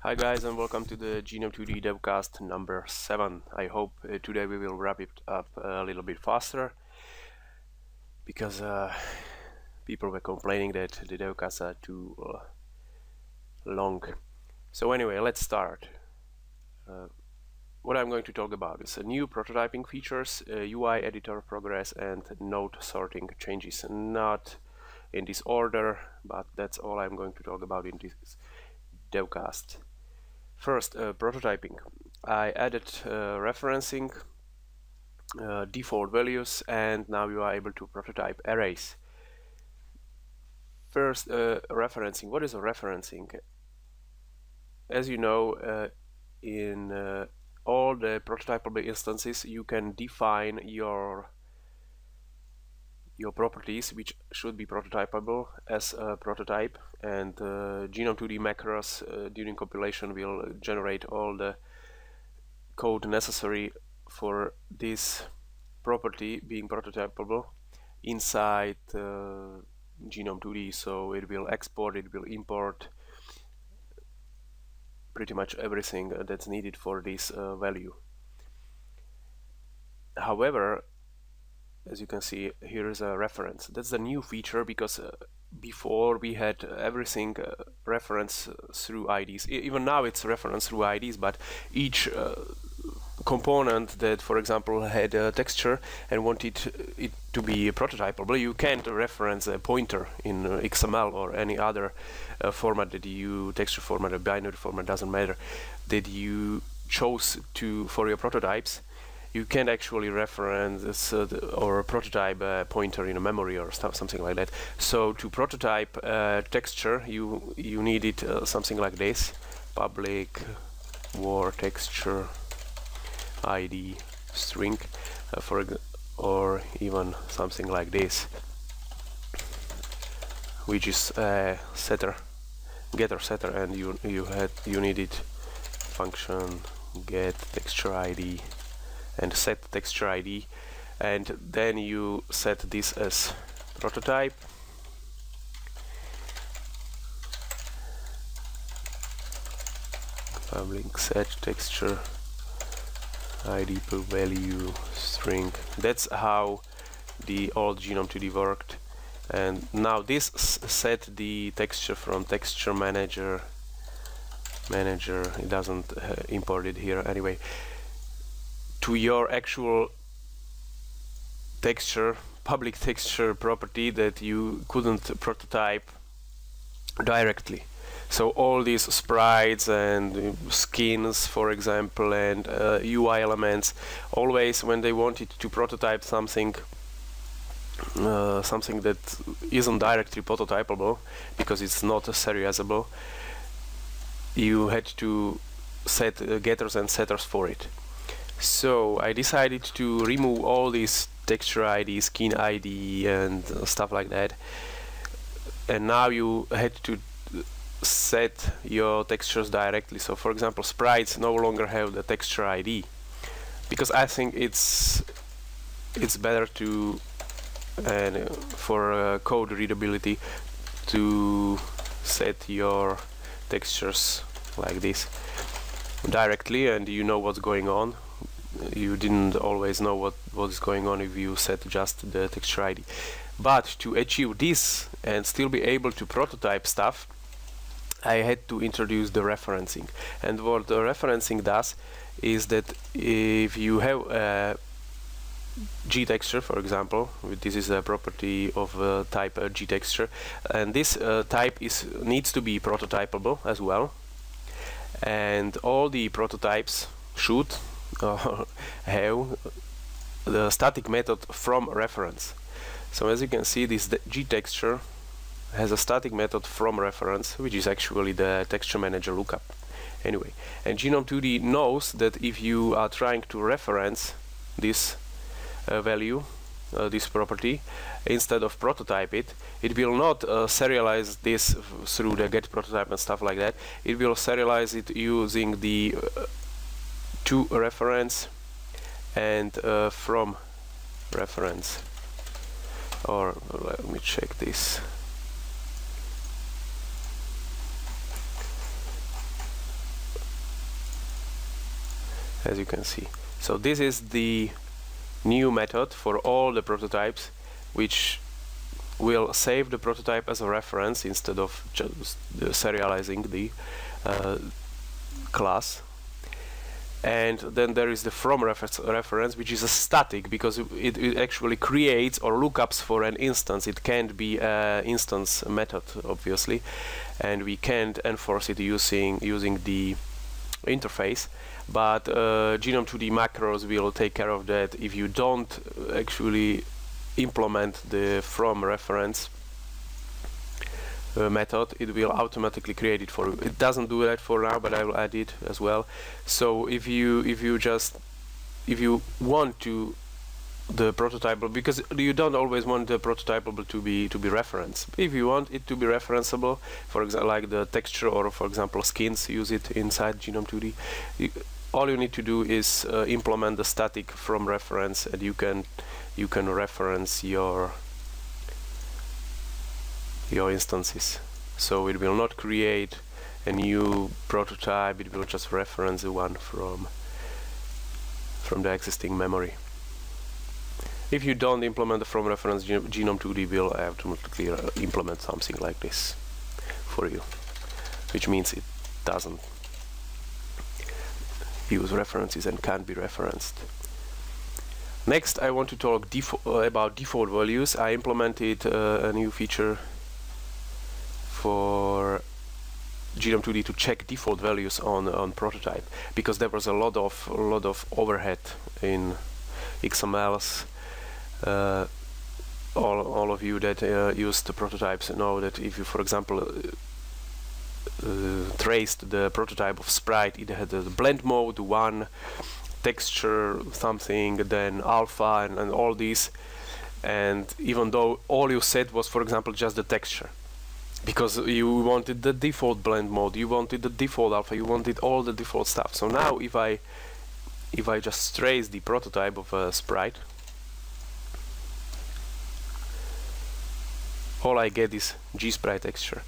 Hi guys, and welcome to the Genome2D Devcast number 7. I hope today we will wrap it up a little bit faster because people were complaining that the devcasts are too long. So anyway, let's start. What I'm going to talk about is new prototyping features, UI editor progress, and node sorting changes. Not in this order, but that's all I'm going to talk about in this devcast. First, prototyping. I added referencing, default values, and now you are able to prototype arrays. First, referencing. What is a referencing? As you know, in all the prototypable instances, you can define your properties which should be prototypable as a prototype, and Genome2D macros during compilation will generate all the code necessary for this property being prototypable inside Genome2D. So it will export, it will import pretty much everything that's needed for this value. However, as you can see, here is a reference. That's a new feature because before we had everything reference through IDs. Even now it's reference through IDs, but each component that, for example, had a texture and wanted it to be prototypable, you can't reference a pointer in XML or any other format that you, texture format or binary format, doesn't matter, that you chose to for your prototypes. You can't actually reference or prototype a pointer in a memory or something like that. So to prototype texture, you needed something like this: public var texture ID string, or even something like this, which is setter, getter setter, and you needed function get texture ID and set texture ID, and then you set this as prototype. Public set texture ID per value string. That's how the old Genome2D worked, and now this set the texture from texture manager. It doesn't import it here anyway, to your actual texture, public texture property that you couldn't prototype directly. So all these sprites and skins, for example, and UI elements, always when they wanted to prototype something, something that isn't directly prototypable because it's not serializable, you had to set getters and setters for it. So I decided to remove all these texture ID, skin ID, and stuff like that. And now you had to set your textures directly. So for example, sprites no longer have the texture ID, because I think it's better to, and for code readability, to set your textures like this directly, and you know what's going on. You didn't always know what is going on if you set just the texture ID. But to achieve this and still be able to prototype stuff, I had to introduce the referencing. And what the referencing does is that if you have a G texture, for example, this is a property of type G texture, and this type needs to be prototypable as well, and all the prototypes should have the static method from reference. So as you can see, this G texture has a static method from reference, which is actually the texture manager lookup anyway. And Genome2D knows that if you are trying to reference this value, this property, instead of prototype it, it will not serialize this through the get prototype and stuff like that. It will serialize it using the to reference and from reference. Or let me check this. as you can see. So this is the new method for all the prototypes, which will save the prototype as a reference instead of just serializing the class. And then there is the from reference, which is a static, because it actually creates or lookups for an instance. It can't be an instance method, obviously, and we can't enforce it using the interface. But Genome2D macros will take care of that. If you don't actually implement the from reference method, it will automatically create it for you. It doesn't do that for now, but I will add it as well. So if you want to the prototypable, because you don't always want the prototypable to be referenced. If you want it to be referenceable, for example, like the texture or for example skins, use it inside Genome2D. All you need to do is implement the static from reference, and you can reference your instances. So it will not create a new prototype, it will just reference the one from the existing memory. If you don't implement the from reference, Genome2D will automatically implement something like this for you, which means it doesn't use references and can't be referenced. Next, I want to talk about default values. I implemented a new feature for Genome2D to check default values on prototype, because there was a lot of overhead in XMLs. All of you that used the prototypes know that if you, for example, traced the prototype of sprite, it had the blend mode, one texture something, then alpha and all these, and even though all you set was, for example, just the texture, because you wanted the default blend mode, you wanted the default alpha, you wanted all the default stuff. So now if I just trace the prototype of a sprite, all I get is gsprite texture,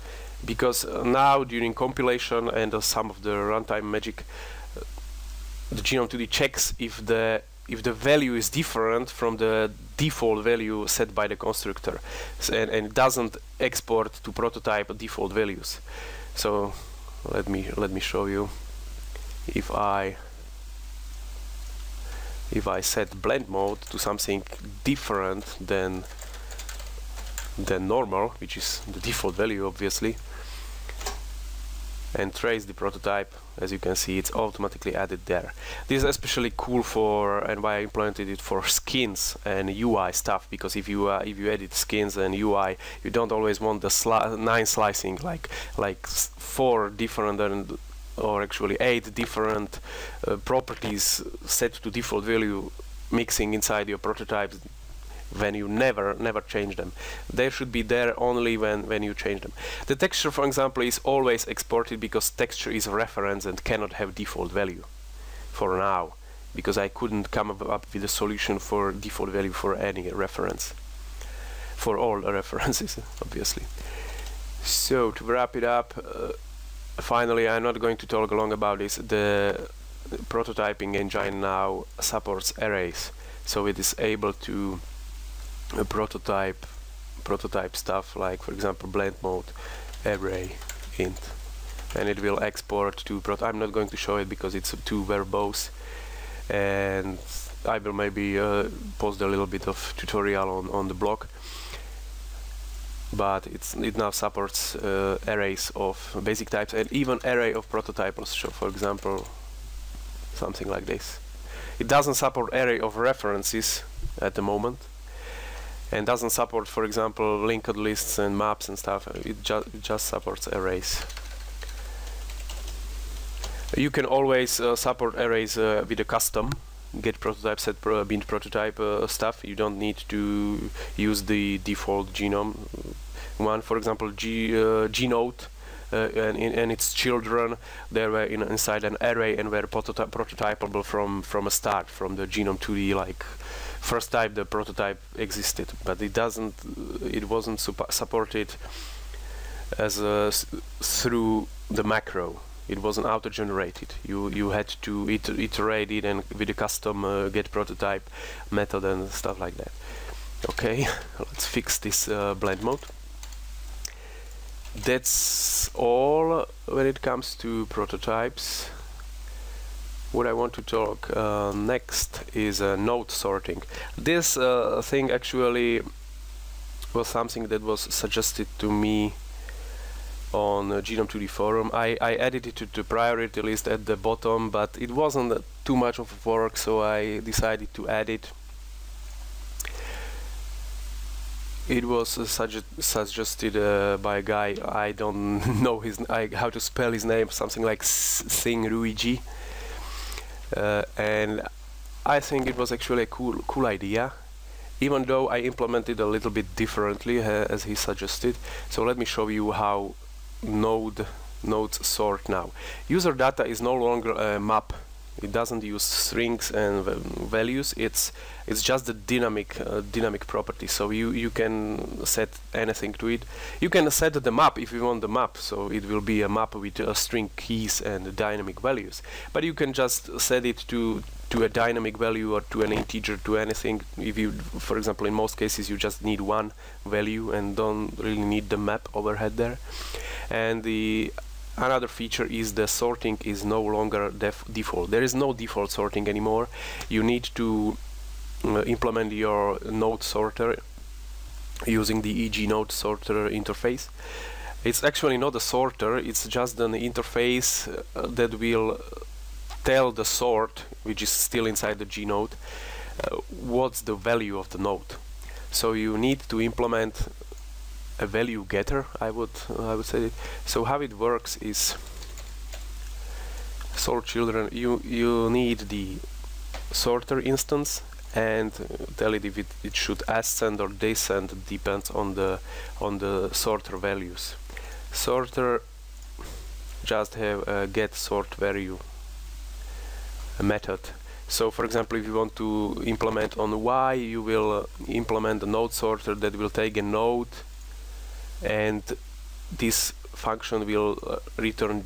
because now during compilation and some of the runtime magic, the Genome2D checks if the value is different from the default value set by the constructor, and it doesn't export to prototype default values. So let me show you. If I set blend mode to something different than normal, which is the default value obviously, and trace the prototype, as you can see, it's automatically added there. This is especially cool for, and why I implemented it for skins and UI stuff, because if you edit skins and UI, you don't always want the 9 slicing, like 4 different or actually 8 different properties set to default value mixing inside your prototypes when you never change them. They should be there only when you change them. The texture, for example, is always exported because texture is a reference and cannot have default value for now, because I couldn't come up with a solution for default value for any reference, for all references obviously. So to wrap it up, finally, I'm not going to talk long about this. The prototyping engine now supports arrays, so it is able to prototype stuff like, for example, blend mode, array, int, and it will export to I'm not going to show it because it's too verbose, and I will maybe post a little bit of tutorial on the blog, but it now supports arrays of basic types and even array of prototypes. So for example, something like this. It doesn't support array of references at the moment, and doesn't support, for example, linked lists and maps and stuff. It just supports arrays. You can always support arrays with a custom get prototype, set bin prototype stuff. You don't need to use the default genome one. For example, Gnode and its children, they were inside an array and were prototypable from a start, from the Genome2D, like first time the prototype existed, but it wasn't supported as through the macro. It wasn't auto-generated. You had to iterate it and with a custom get prototype method and stuff like that. Okay, let's fix this blend mode. That's all when it comes to prototypes. What I want to talk next is node sorting. This thing actually was something that was suggested to me on Genome2D forum. I added it to the priority list at the bottom, but it wasn't too much of work, so I decided to add it. It was suggested by a guy, I don't know how to spell his name, something like Singh Ruiji. And I think it was actually a cool idea, even though I implemented a little bit differently as he suggested. So let me show you how nodes sort now. User data is no longer a map. It doesn't use strings and values. It's just the dynamic property. So you can set anything to it. You can set the map if you want the map. So it will be a map with string keys and dynamic values. But you can just set it to a dynamic value or to an integer, to anything. If you, for example, in most cases you just need one value and don't really need the map overhead there. And another feature is the sorting is no longer default. There is no default sorting anymore. You need to implement your node sorter using the EG node sorter interface. It's actually not a sorter, it's just an interface that will tell the sort, which is still inside the G node, what's the value of the node. So you need to implement a value getter, I would say it. So how it works is, sort children, you need the sorter instance and tell it if it should ascend or descend, depends on the sorter values. Sorter just have a get sort value method. So for example, if you want to implement on Y, you will implement a node sorter that will take a node, and this function will return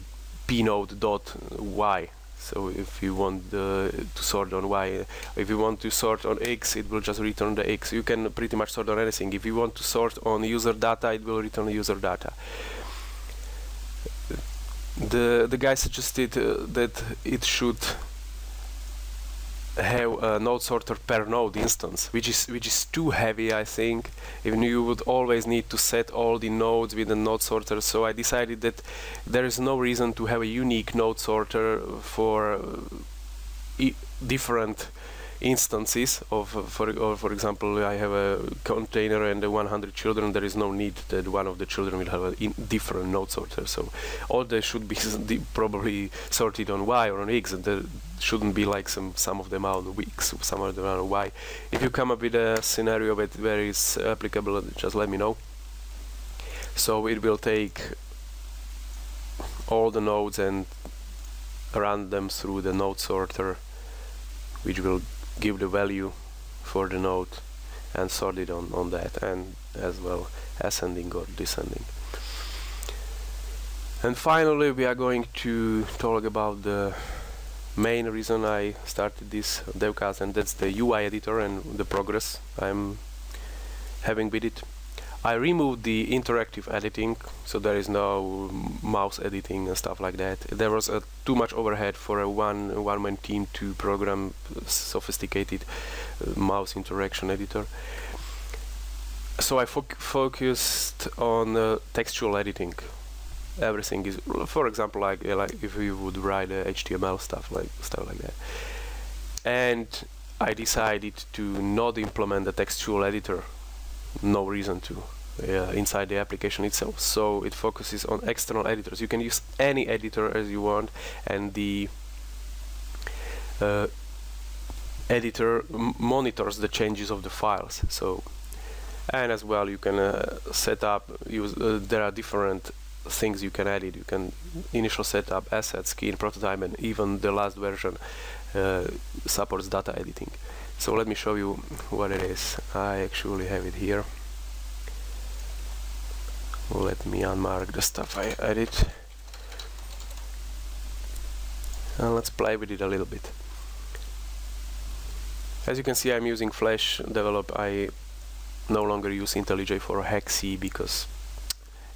pnode.y. So if you want to sort on Y, if you want to sort on X, it will just return the X. You can pretty much sort on anything. If you want to sort on user data, it will return user data. The guy suggested that it should have a node sorter per node instance, which is too heavy, I think. Even you would always need to set all the nodes with a node sorter. So I decided that there is no reason to have a unique node sorter for different instances of, for example, I have a container and 100 children. There is no need that one of the children will have a different node sorter. So all they should be probably sorted on Y or on X, and there shouldn't be like some of them are on X, some of them are on Y. If you come up with a scenario where it's applicable, just let me know. So it will take all the nodes and run them through the node sorter, which will give the value for the node and sort it on that, and as well ascending or descending. And finally, we are going to talk about the main reason I started this devcast, and that's the UI editor and the progress I'm having with it. I removed the interactive editing, so there is no mouse editing and stuff like that. There was too much overhead for a one-man team to program sophisticated mouse interaction editor. So I focused on textual editing. Everything is, for example, like if you would write HTML stuff like that. And I decided to not implement the textual editor. No reason to. Inside the application itself, so it focuses on external editors. You can use any editor as you want, and the editor monitors the changes of the files. So, and as well, you can set up. There are different things you can edit. You can initial setup, asset, skin, prototype, and even the last version supports data editing. So let me show you what it is. I actually have it here. Let me unmark the stuff I edit. And let's play with it a little bit. As you can see, I'm using Flash Develop. I no longer use IntelliJ for Hexi because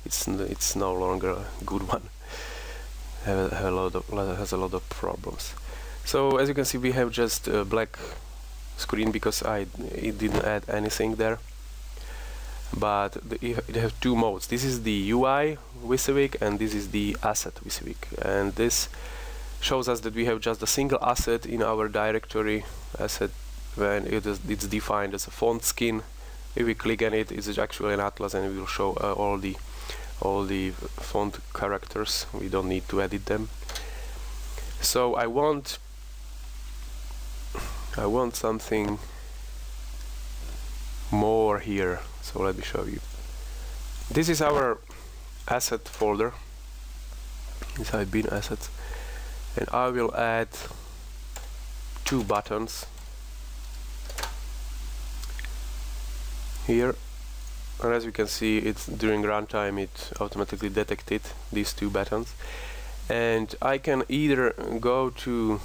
it's no longer a good one. Has a lot of problems. So as you can see, we have just a black screen because it didn't add anything there. But it has two modes. This is the UI WYSIWYG and this is the asset WYSIWYG. And this shows us that we have just a single asset in our directory asset when it's defined as a font skin. If we click on it, it's actually an atlas and it will show all the font characters. We don't need to edit them. So I want something more here. So let me show you. This is our asset folder. Inside bin assets, and I will add 2 buttons here. And as you can see, it's during runtime it automatically detected these 2 buttons. And I can either go to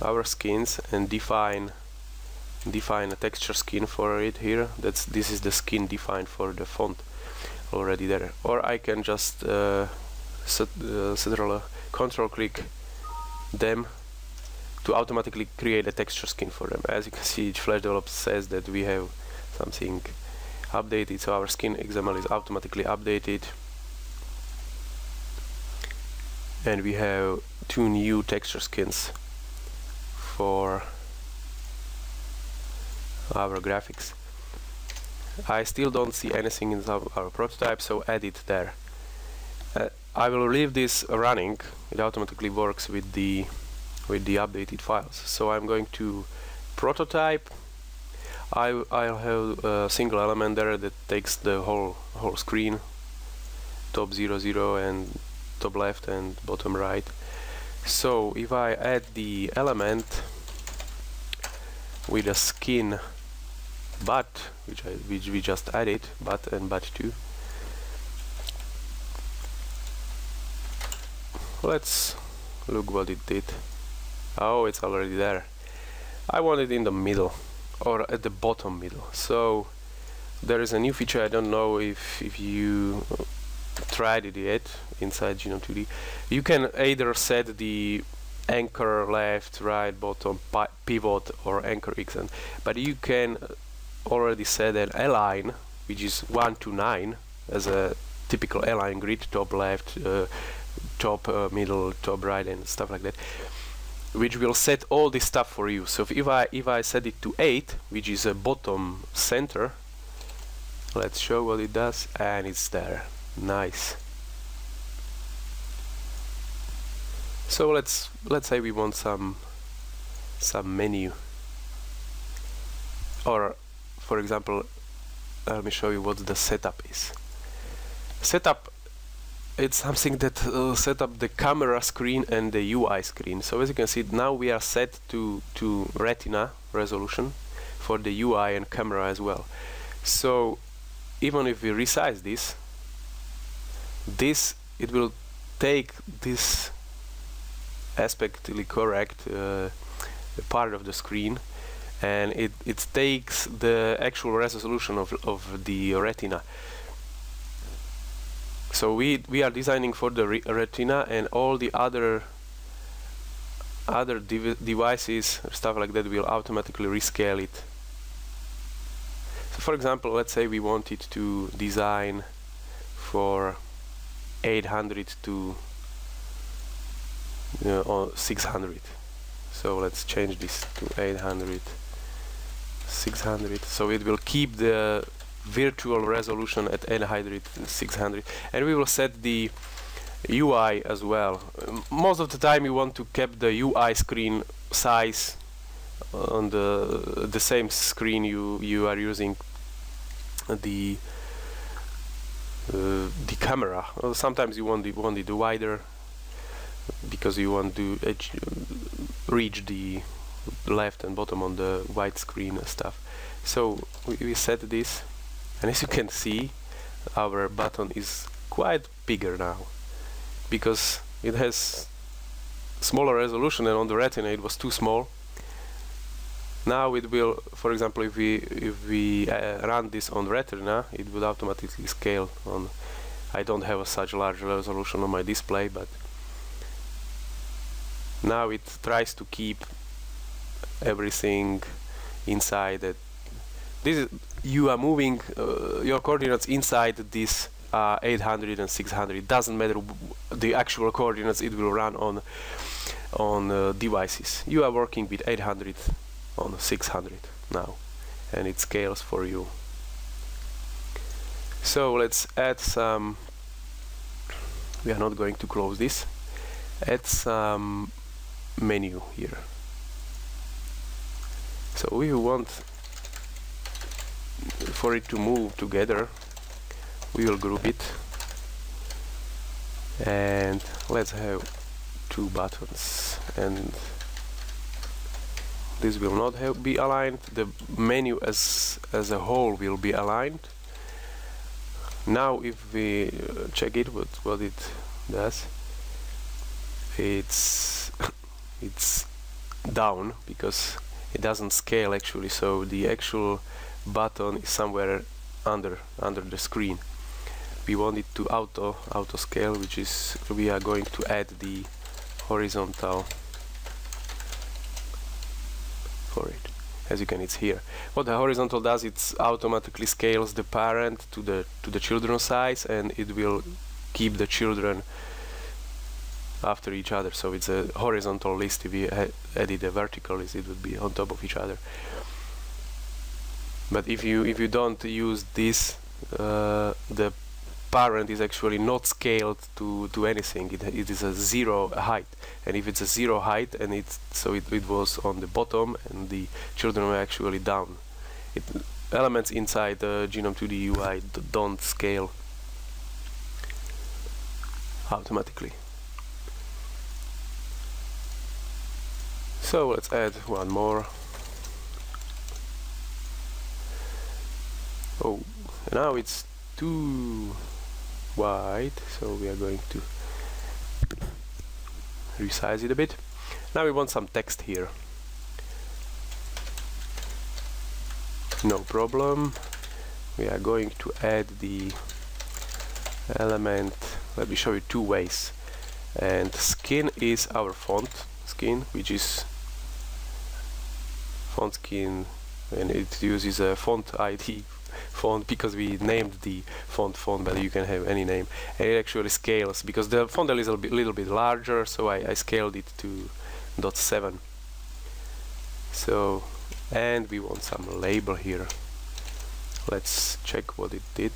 our skins and define a texture skin for it here. This is the skin defined for the font already there. Or I can just control click them to automatically create a texture skin for them. As you can see, Flash Develop says that we have something updated, so our skin XML is automatically updated, and we have 2 new texture skins for our graphics. I still don't see anything in our prototype, so add it there. I will leave this running. It automatically works with the updated files. So I'm going to prototype. I'll have a single element there that takes the whole screen, top 0, 0 and top left and bottom right. So if I add the element with a skin but, which we just added, but and but2, let's look what it did. Oh, it's already there. I want it in the middle or at the bottom middle. So there is a new feature. I don't know if you tried it yet inside Genome2D. You can either set the anchor left, right, bottom, pivot or anchor X, but you can already set an align, which is 1 to 9 as a typical align grid, top left, top middle, top right and stuff like that, which will set all this stuff for you. So if I set it to 8, which is a bottom center, let's show what it does, and it's there. Nice. So let's say we want some menu, or for example, let me show you what the setup is. Setup, it's something that set up the camera screen and the UI screen. So as you can see, now we are set to Retina resolution for the UI and camera as well. So even if we resize this, it will take this aspectly correct part of the screen, and it takes the actual resolution of the Retina. So we are designing for the Retina, and all the other devices, stuff like that, will automatically rescale it. So for example, let's say we wanted to design for 800 to 600. So let's change this to 800, 600. So it will keep the virtual resolution at 800, 600, and we will set the UI as well. Most of the time you want to keep the UI screen size on the same screen you are using the camera. Sometimes you want it wider because you want to reach the left and bottom on the white screen and stuff. So we set this, and as you can see, our button is quite bigger now because it has smaller resolution, and on the Retina it was too small. Now it will, for example, if we run this on Retina, it will automatically scale on. I don't have a such large resolution on my display, but now it tries to keep everything inside it. This is, you are moving your coordinates inside this 800 and 600. It doesn't matter the actual coordinates it will run on devices. You are working with 800 on 600 now, and it scales for you. So let's add some. We are not going to close this. Add some menu here. So we want for it to move together. We will group it, and let's have 2 buttons, and this will not be aligned. The menu as a whole will be aligned. Now if we check it, what it does, it's down because it doesn't scale actually, so the actual button is somewhere under the screen. We want it to auto scale, which is we are going to add the horizontal for it. As you can, it's here. What the horizontal does, it automatically scales the parent to the children size, and it will keep the children after each other. So it's a horizontal list. If we added a vertical list, it would be on top of each other. But if you don't use this, the parent is actually not scaled to anything. It is a 0 height, and if it's a 0 height, and it was on the bottom, and the children were actually down. Elements inside the Genome2D UI don't scale automatically. So let's add one more. Oh, now it's too wide, so we are going to resize it a bit. Now we want some text here. No problem. We are going to add the element. Let me show you 2 ways. And skin is our font skin, which is font skin, and it uses a font ID font because we named the font, but you can have any name, and it actually scales because the font is a little bit larger, so I scaled it to 0.7. So, and we want some label here. Let's check what it did.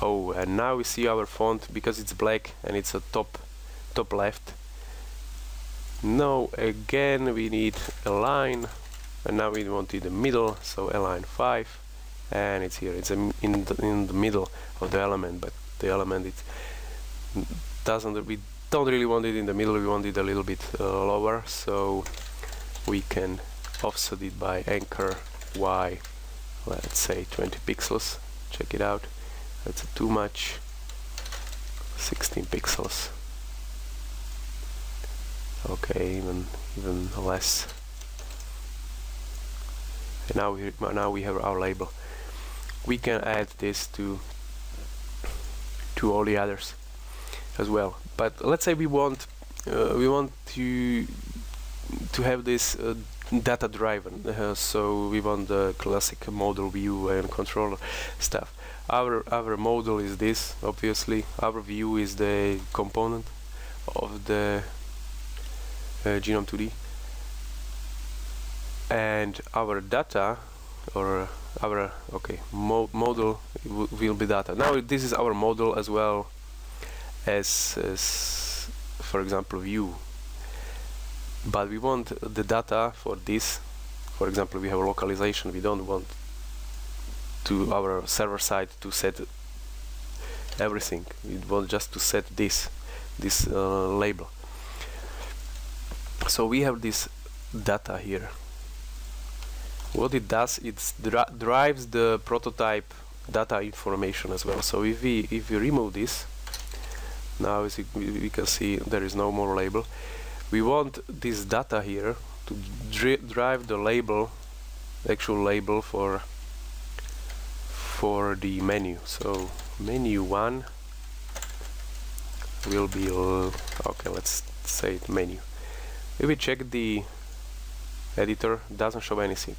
Oh, and now we see our font because it's black and it's a top left. Now again we need a line, and now we want it in the middle, so align 5. And it's here. It's in the middle of the element, but the element we don't really want it in the middle. We want it a little bit lower, so we can offset it by anchor Y. Let's say 20 pixels. Check it out. That's too much. 16 pixels. Okay, even less. And now we have our label. We can add this to all the others as well. But let's say we want to have this data driven, so we want the classic model view and controller stuff. Our model is this, obviously. Our view is the component of the Genome2D, and our data, or our model will be data. Now this is our model as well as for example view, but we want the data for this. For example, we have localization. We don't want to our server side to set everything. We want just to set this label. So we have this data here. What it does, it drives the prototype data information as well. So if we remove this, now as we can see there is no more label. we want this data here to drive the label, actual label for the menu. So menu 1 will be okay, let's say it menu. If we check the editor, doesn't show anything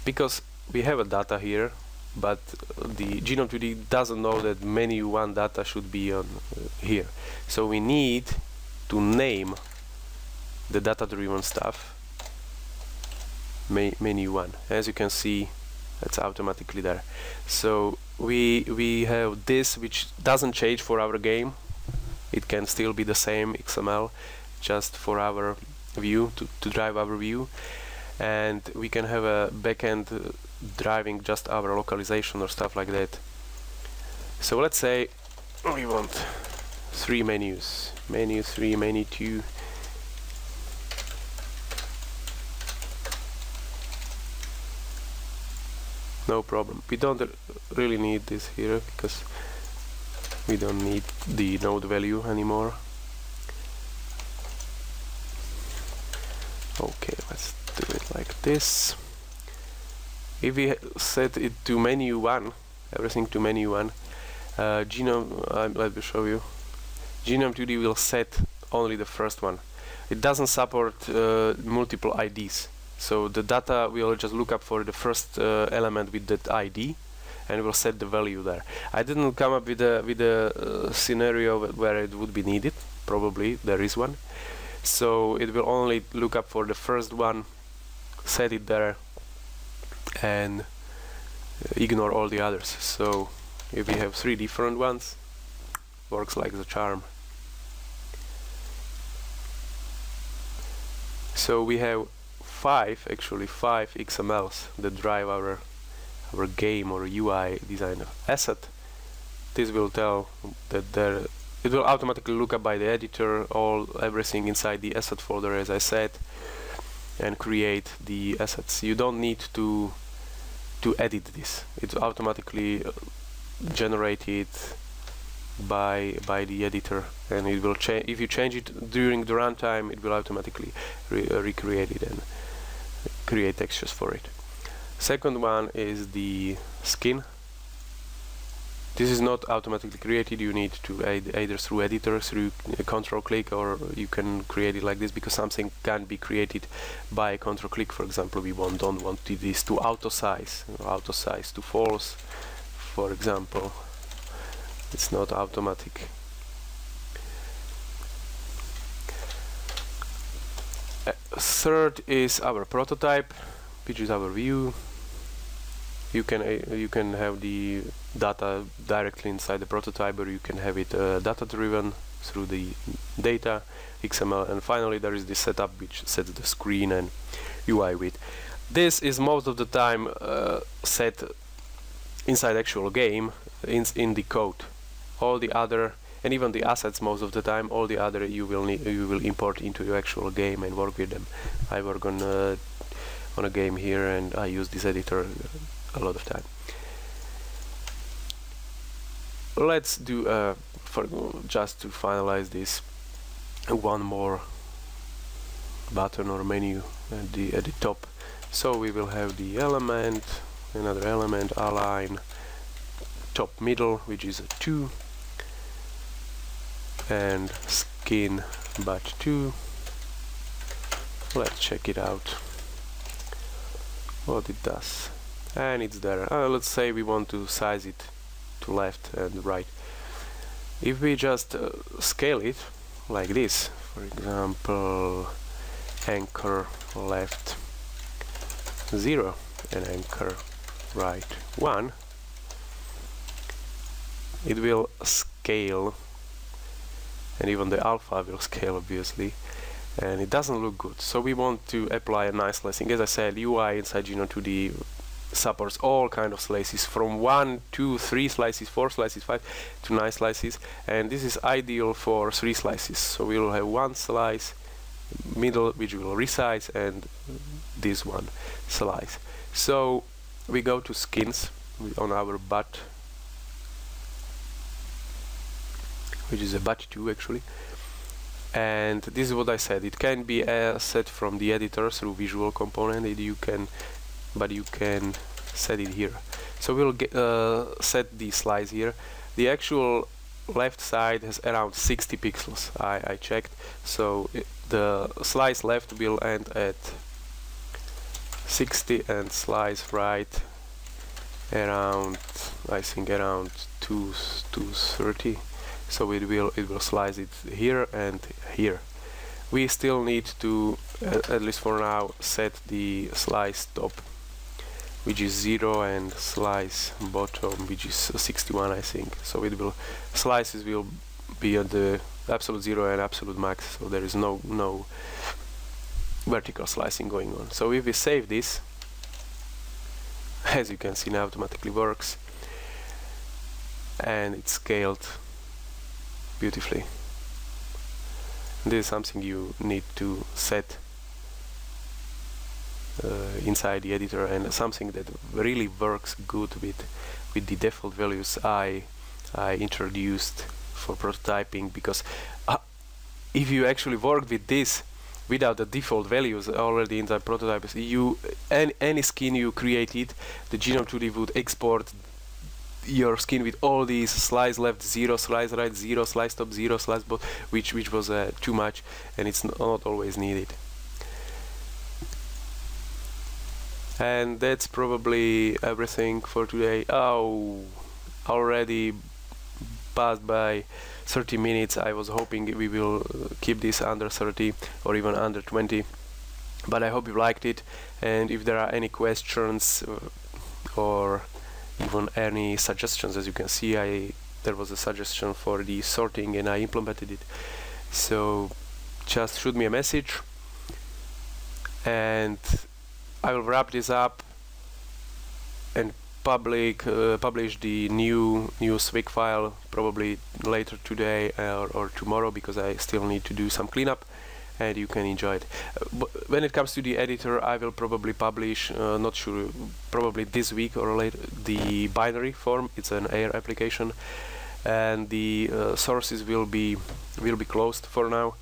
because we have a data here, but the Genome2D doesn't know that menu 1 data should be on here. So we need to name the data-driven stuff menu 1. As you can see, it's automatically there. So we have this, which doesn't change for our game. It can still be the same XML, just for our view, to drive our view. And we can have a backend driving just our localization or stuff like that. So let's say we want 3 menus, menu 3, menu 2. No problem. We don't really need this here because we don't need the node value anymore. Okay, let's do it like this. If we set it to menu 1, everything to menu 1, let me show you. Genome2D will set only the first one. It doesn't support multiple IDs. So the data will just look up for the first element with that ID, and will set the value there. I didn't come up with a scenario where it would be needed. Probably there is one. So it will only look up for the first one, set it there, and ignore all the others. So if we have 3 different ones, works like the charm. So we have 5 XMLs that drive our game or UI design asset. This will tell that it will automatically look up by the editor everything inside the asset folder, as I said, and create the assets. You don't need to edit this. It's automatically generated by the editor, and it will change. If you change it during the runtime, it will automatically recreate it and create textures for it. Second one is the skin. This is not automatically created. You need to either through editor, through control click, or you can create it like this, because something can be created by control click. For example, we don't want this to auto size to false, for example. It's not automatic. Third is our prototype, which is our view. You can have the data directly inside the prototype, or you can have it data driven through the data XML. And finally there is the setup, which sets the screen and UI width. This is most of the time set inside actual game in the code. All the other, and even the assets, most of the time, all the other you will import into your actual game and work with them. I work on a game here, and I use this editor a lot of time. Let's do just to finalize this, one more button or menu at the top. So we will have the element, another element, align top middle, which is a 2, and skin but 2. Let's check it out what it does, and it's there. Let's say we want to size it to left and right. If we just scale it like this, for example, anchor left 0 and anchor right 1, it will scale, and even the alpha will scale, obviously, and it doesn't look good. So we want to apply a nice slicing. As I said, UI inside Genome2D supports all kind of slices, from 1, 2, 3 slices, 4 slices, 5 to 9 slices, and this is ideal for 3 slices. So we will have 1 slice middle, which will resize, and this one slice. So we go to skins on our butt, which is a butt 2 actually, And this is what I said. It can be set from the editor through visual component. You can set it here. So we'll set the slice here. The actual left side has around 60 pixels. I checked. So the slice left will end at 60 and slice right around, I think, around 230. So it will slice it here and here. We still need to, at least for now, set the slice top, which is 0, and slice bottom, which is 61, I think. So it will, slices will be at the absolute 0 and absolute max. So there is no vertical slicing going on. So if we save this, as you can see, now automatically works, and it's scaled beautifully. This is something you need to set inside the editor, and something that really works good with the default values I introduced for prototyping, because if you actually work with this without the default values already in the prototype, any skin you created, the Genome2D would export your skin with all these slice left 0, slice right 0, slice top 0, slice bottom, which was too much, and it's not always needed. And that's probably everything for today. Oh, already passed by 30 minutes. I was hoping we will keep this under 30 or even under 20, but I hope you liked it. And if there are any questions or even any suggestions, as you can see, there was a suggestion for the sorting and I implemented it. So just shoot me a message, and I will wrap this up and publish the new Swig file probably later today or tomorrow, because I still need to do some cleanup, and you can enjoy it. When it comes to the editor, I will probably publish, not sure, probably this week or later, the binary form. It's an AIR application, and the sources will be closed for now.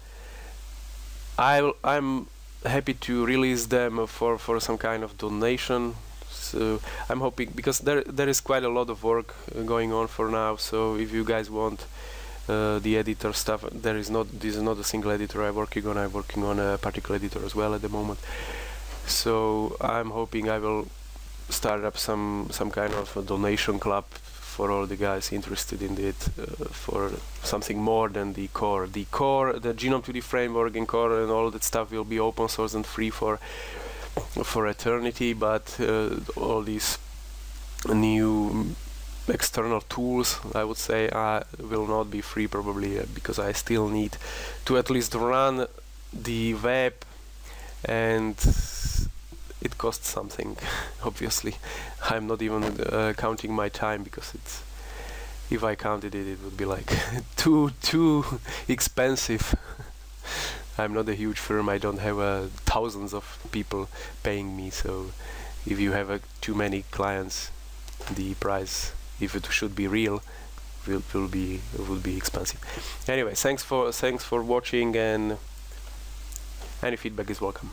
I'm happy to release them for some kind of donation. So I'm hoping, because there is quite a lot of work going on for now. So if you guys want the editor stuff, this is not a single editor I'm working on a particle editor as well at the moment. So I'm hoping I will start up some kind of a donation club for all the guys interested in it, for something more than the core. The Genome2D framework and core and all that stuff will be open source and free for eternity, but all these new external tools, I would say, will not be free probably, because I still need to at least run the web, and it costs something. Obviously, I'm not even counting my time, because if I counted it would be like too expensive. I'm not a huge firm. I don't have thousands of people paying me, so if you have too many clients, the price, if it should be real, would be expensive. Anyway, thanks for watching, and any feedback is welcome.